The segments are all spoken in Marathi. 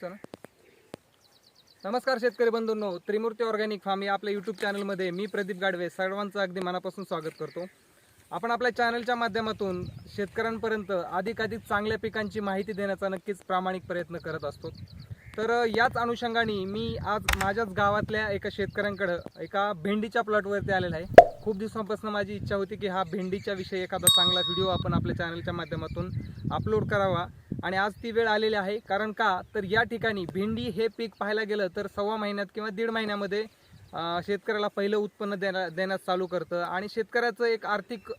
चला. नमस्कार शेतकरी बंधूंनो, त्रिमूर्ती ऑर्गॅनिक फार्म या आपल्या यूट्यूब चॅनलमध्ये मी प्रदीप गाडवे सर्वांचं अगदी मनापासून स्वागत करतो. आपण आपल्या चॅनलच्या माध्यमातून शेतकऱ्यांपर्यंत अधिकाधिक चांगल्या पिकांची माहिती देण्याचा नक्कीच प्रामाणिक प्रयत्न करत असतो. तर याच अनुषंगाने मी आज माझ्याच गावातल्या एका शेतकऱ्यांकडे एका भेंडीच्या प्लॉटवरती आलेला आहे. खूप दिवसांपासून माझी इच्छा होती की हा भेंडीच्या विषयी एखादा चांगला व्हिडिओ आपण आपल्या चॅनलच्या माध्यमातून अपलोड करावा आणि आज ती वेळ आलेली आहे. कारण का तर या ठिकाणी भेंडी हे पीक पाहायला गेलं तर 1.25 महिन्यात किंवा 1.5 महिन्यामध्ये शेतकऱ्याला पहिलं उत्पन्न देण्यास चालू करतं आणि शेतकऱ्याचं एक आर्थिक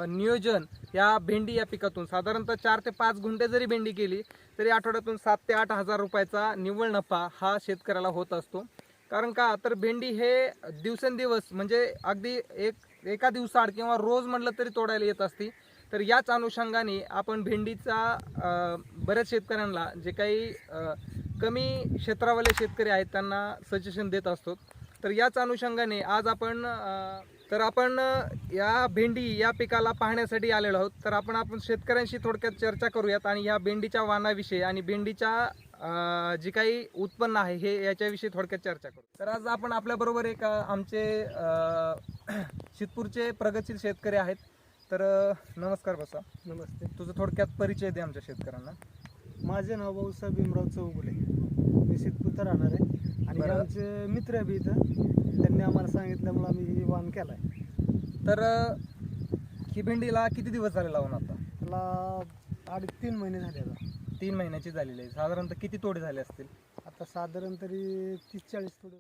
नियोजन या भेंडी या पिकातून साधारणतः 4 ते 5 गुंठे जरी भेंडी केली तरी आठवड्यातून 7 ते 8 हजार रुपयाचा निव्वळ नफा हा शेतकऱ्याला होत असतो. कारण का तर भेंडी हे दिवसेंदिवस म्हणजे अगदी एका दिवसाआड किंवा रोज म्हटलं तरी तोडायला येत असते. तर याच अनुषंगाने आपण भेंडीचा बऱ्याच शेतकऱ्यांना जे काही कमी क्षेत्रावाले शेतकरी आहेत त्यांना सजेशन देत असतो. तर याच अनुषंगाने आज आपण या भेंडी या पिकाला पाहण्यासाठी आलेलो आहोत. तर आपण शेतकऱ्यांशी थोडक्यात चर्चा करूयात आणि या भेंडीच्या वाणाविषयी आणि भेंडीच्या जी काही उत्पन्न आहे हे याच्याविषयी थोडक्यात चर्चा करू. तर आज आपण आपल्याबरोबर एक आमचे शितपूरचे प्रगतशील शेतकरी आहेत. तर नमस्कार बसा. नमस्ते. तुझं थोडक्यात परिचय दे आमच्या शेतकऱ्यांना. माझे नाव भाऊसाहेब भीमराव चौगुले, मी सिद्धपूर राहणार आहे आणि आमचे मित्र बी इथं त्यांनी आम्हाला सांगितल्यामुळे आम्ही ही वाण केलाय. तर ही भेंडीला किती दिवस झाले लावून? आता त्याला 3 महिने झाले. आता 3 महिन्याची झालेली आहे. साधारणतः किती तोडे झाले असतील? आता साधारण तरी 30-40 तोडे,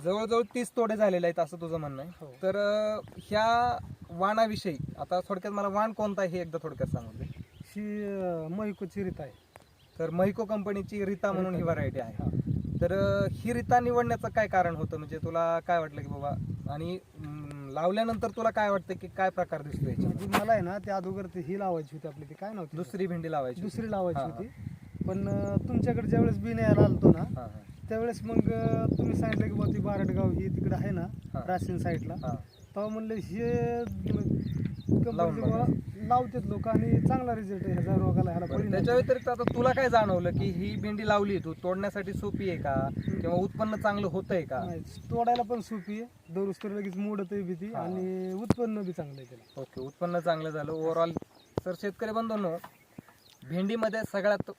जवळजवळ 30 तोडे झालेले आहेत असं तुझं म्हणणं आहे. हो. तर ह्या वाणाविषयी आता थोडक्यात मला वाण कोणता आहे हे एकदा थोडक्यात सांगू दे. ही महिकोची रीत आहे. तर महिको कंपनीची रीता म्हणून ही व्हरायटी आहे. हा. तर ही रीता निवडण्याचं काय कारण होतं? म्हणजे तुला काय वाटलं की बाबा आणि लावल्यानंतर तुला काय वाटतं की काय प्रकार दिसतोय? म्हणजे मला आहे ना त्या अगोदर ही लावायची होती, आपली ती काय नव्हती, दुसरी भेंडी लावायची, दुसरी लावायची होती. पण तुमच्याकडे ज्यावेळेस बी न्यायला आलतो ना त्यावेळेस मग तुम्ही सांगितलं की बाबा ती बारडगाव ही तिकडे आहे ना राशीन साईडला, तेव्हा म्हणलं हे लावतात लोक आणि चांगला रिझल्ट आहे ह्याचा रोगाला. त्याच्या व्यतिरिक्त आता तुला काय जाणवलं की ही भेंडी लावली तू तोडण्यासाठी सोपी आहे का किंवा उत्पन्न चांगलं होतंय का? तोडायला पण सोपी आहे, दररोज तर लगेच मोडतही भीती आणि उत्पन्न बी चांगलं आहे त्याला. ओके, उत्पन्न चांगलं झालं ओव्हरऑल. तर शेतकरी बंधूंनो, भेंडीमध्ये सगळ्यात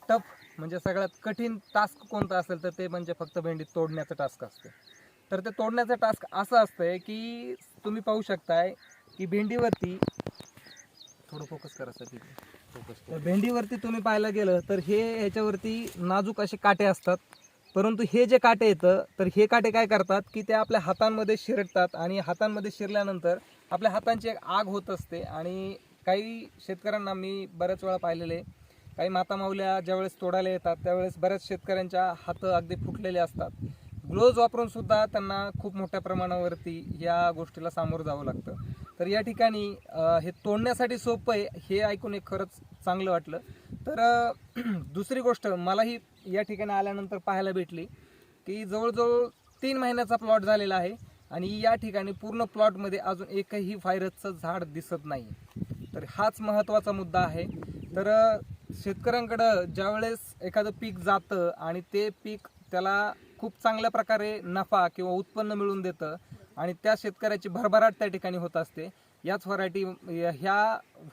टफ म्हणजे सगळ्यात कठीण टास्क कोणता असेल तर ते म्हणजे फक्त भेंडी तोडण्याचं टास्क असतं. तर ते तोडण्याचं टास्क असं असतंय की तुम्ही पाहू शकताय की भेंडीवरती थोडं फोकस करायसाठी तर भेंडीवरती तुम्ही पाहायला गेलं तर ह्याच्यावरती नाजूक असे काटे असतात. परंतु हे जे काटे येतं तर हे काटे काय करतात की ते आपल्या हातांमध्ये शिरडतात आणि हातांमध्ये शिरल्यानंतर आपल्या हातांची एक आग होत असते. आणि काही शेतकऱ्यांना मी बऱ्याच वेळा पाहिलेले, काही माता माऊल्या ज्यावेळेस तोडायला येतात त्यावेळेस बऱ्याच शेतकऱ्यांच्या हात अगदी फुटलेले असतात. ग्लोव्ज वापरून सुद्धा त्यांना खूप मोठ्या प्रमाणावरती या गोष्टीला सामोरं जावं लागतं. तर या ठिकाणी हे तोडण्यासाठी सोपं आहे हे ऐकून एक खरंच चांगलं वाटलं. तर दुसरी गोष्ट मलाही या ठिकाणी आल्यानंतर पाहायला भेटली की जवळजवळ 3 महिन्याचा प्लॉट झालेला आहे आणि या ठिकाणी पूर्ण प्लॉटमध्ये अजून एकही व्हायरसचं झाड दिसत नाही. तर हाच महत्त्वाचा मुद्दा आहे. तर शेतकऱ्यांकडं ज्यावेळेस एखादं पीक जातं आणि ते पीक त्याला खूप चांगल्या प्रकारे नफा किंवा उत्पन्न मिळवून देतं आणि त्या शेतकऱ्याची भरभराट त्या ठिकाणी होत असते. ह्या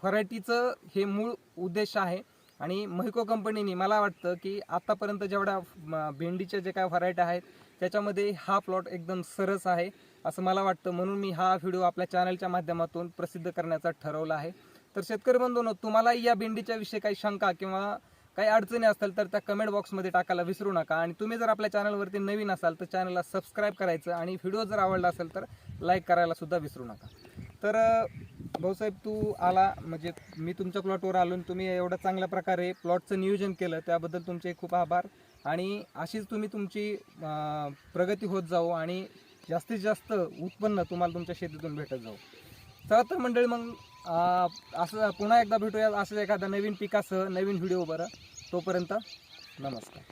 व्हरायटीचं हे मूळ उद्देश आहे. आणि महिको कंपनीने मला वाटतं की आतापर्यंत जेवढ्या भेंडीच्या जे काय व्हरायटी आहेत त्याच्यामध्ये हा प्लॉट एकदम सरस आहे असं मला वाटतं. म्हणून मी हा व्हिडिओ आपल्या चॅनलच्या माध्यमातून प्रसिद्ध करण्याचा ठरवला आहे. तर शेतकरी बंधूंनो, तुम्हाला या भेंडीच्या विषयी काही शंका किंवा काही अडचणी असतील तर त्या कमेंट बॉक्समध्ये टाकायला विसरू नका. आणि तुम्ही जर आपल्या चॅनलवरती नवीन असाल तर चॅनलला सबस्क्राईब करायचं आणि व्हिडिओ जर आवडला असेल तर लाईक करायला सुद्धा विसरू नका. तर भाऊसाहेब, तू आला म्हणजे मी तुमच्या प्लॉटवर आलो आणि तुम्ही एवढ्या चांगल्या प्रकारे प्लॉटचं नियोजन केलं त्याबद्दल तुमचे खूप आभार. आणि अशीच तुम्ही तुमची प्रगती होत जाऊ आणि जास्तीत जास्त उत्पन्न तुम्हाला तुमच्या शेतीतून भेटत जाऊ. चला तर मंडळी, मग असं पुन्हा एकदा भेटूया असं एखादा नवीन पिकासह नवीन व्हिडिओ. बरं, तोपर्यंत नमस्कार.